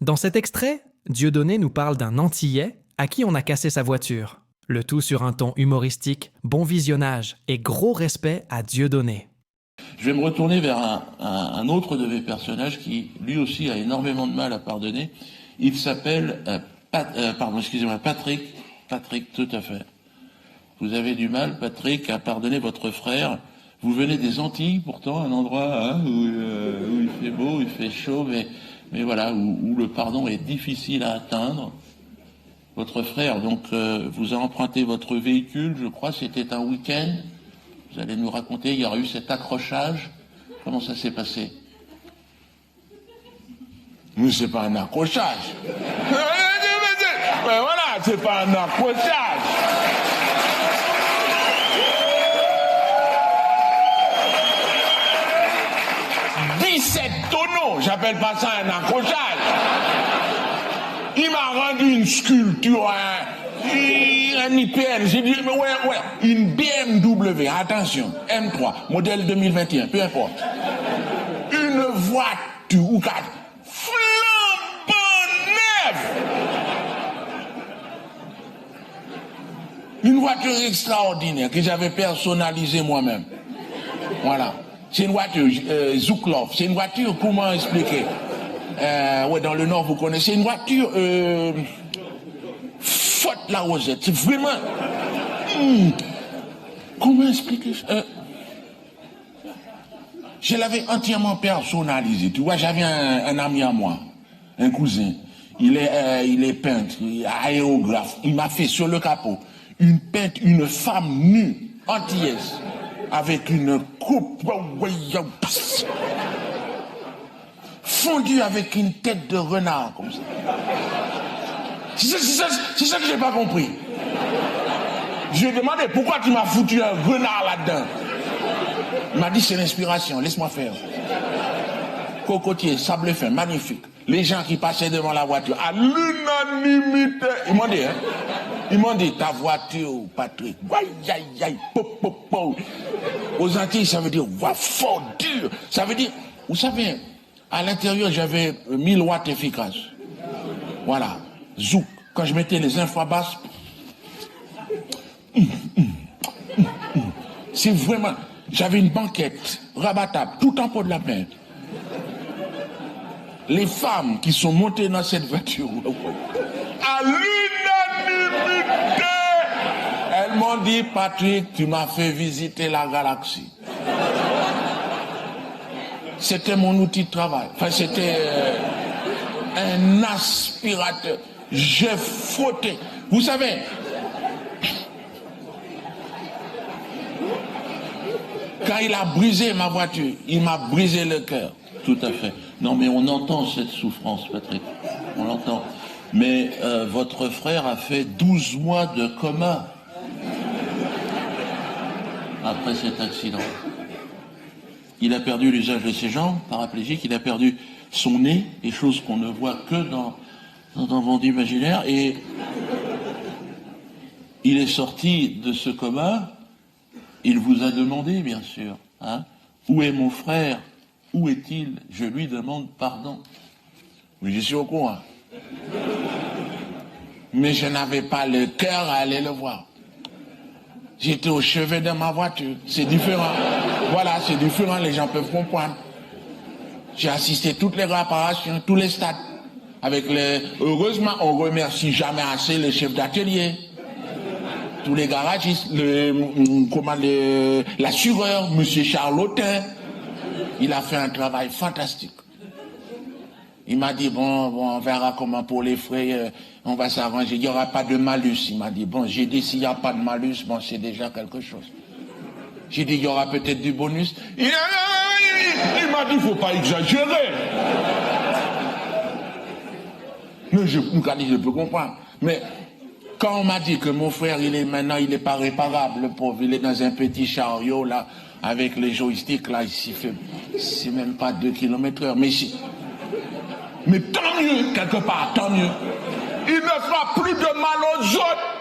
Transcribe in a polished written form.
Dans cet extrait, Dieudonné nous parle d'un Antillais à qui on a cassé sa voiture. Le tout sur un ton humoristique, bon visionnage et gros respect à Dieudonné. Je vais me retourner vers un autre de mes personnages qui, lui aussi, a énormément de mal à pardonner. Il s'appelle, Patrick. Patrick, tout à fait. Vous avez du mal, Patrick, à pardonner votre frère. Vous venez des Antilles, pourtant, un endroit où il fait beau, il fait chaud, mais voilà, où le pardon est difficile à atteindre. Votre frère, donc, vous a emprunté votre véhicule, je crois, c'était un week-end. Vous allez nous raconter, il y aura eu cet accrochage. Comment ça s'est passé? Mais c'est pas un accrochage. Mais voilà, c'est pas un accrochage. Tonneaux, j'appelle pas ça un accrochage. Il m'a rendu une sculpture, un IPN, j'ai dit, mais ouais, une BMW, attention, M3, modèle 2021, peu importe. Une voiture, ou quatre, flambant neuve. Une voiture extraordinaire que j'avais personnalisée moi-même. Voilà. C'est une voiture Zouklov, c'est une voiture, comment expliquer, ouais, dans le Nord, vous connaissez, une voiture faute la Rosette, c'est vraiment... comment expliquer ça? Je l'avais entièrement personnalisé, tu vois, j'avais un ami à moi, un cousin, il est peintre, aérographe, il m'a fait sur le capot une femme nue, antillaise, avec une coupe fondue avec une tête de renard comme ça. C'est ça que j'ai pas compris. Je lui ai demandé pourquoi tu m'as foutu un renard là-dedans. Il m'a dit c'est l'inspiration, laisse-moi faire. Cocotier, sable fin, magnifique. Les gens qui passaient devant la voiture, à l'unanimité, ils m'ont dit, ta voiture, Patrick, aïe, pop, pop, pop. Aux Antilles, ça veut dire, fort dur. Ça veut dire, vous savez, à l'intérieur, j'avais 1000 watts efficaces. Voilà. Zouk. Quand je mettais les infrabasses, c'est vraiment, j'avais une banquette rabattable, tout en pot de la main. Les femmes qui sont montées dans cette voiture, à l'unanimité, elles m'ont dit, Patrick, tu m'as fait visiter la galaxie. C'était mon outil de travail. Enfin, c'était un aspirateur. J'ai frotté. Vous savez, quand il a brisé ma voiture, il m'a brisé le cœur. Tout à fait. Non, mais on entend cette souffrance, Patrick. On l'entend. Mais votre frère a fait 12 mois de coma après cet accident. Il a perdu l'usage de ses jambes, paraplégique, il a perdu son nez, des choses qu'on ne voit que dans un monde imaginaire, et il est sorti de ce coma, il vous a demandé, bien sûr, hein, où est mon frère? Où est-il? Je lui demande pardon. Oui, je suis au courant. Mais je n'avais pas le cœur à aller le voir. J'étais au chevet de ma voiture. C'est différent. Voilà, c'est différent, les gens peuvent comprendre. J'ai assisté toutes les réparations, tous les stades. Heureusement, on remercie jamais assez les chefs d'atelier, tous les garagistes, l'assureur, monsieur Charlotin. Il a fait un travail fantastique. Il m'a dit, bon, on verra comment pour les frais, on va s'arranger. Il n'y aura pas de malus. Il m'a dit, bon, j'ai dit, s'il n'y a pas de malus, bon, c'est déjà quelque chose. J'ai dit, il y aura peut-être du bonus. Il m'a dit, il ne faut pas exagérer. Mais je peux comprendre. Mais quand on m'a dit que mon frère, il est pas réparable, le pauvre, il est dans un petit chariot, là, avec les joysticks, là, c'est même pas 2 km/h. Mais tant mieux, quelque part, tant mieux. Il ne fera plus de mal aux autres.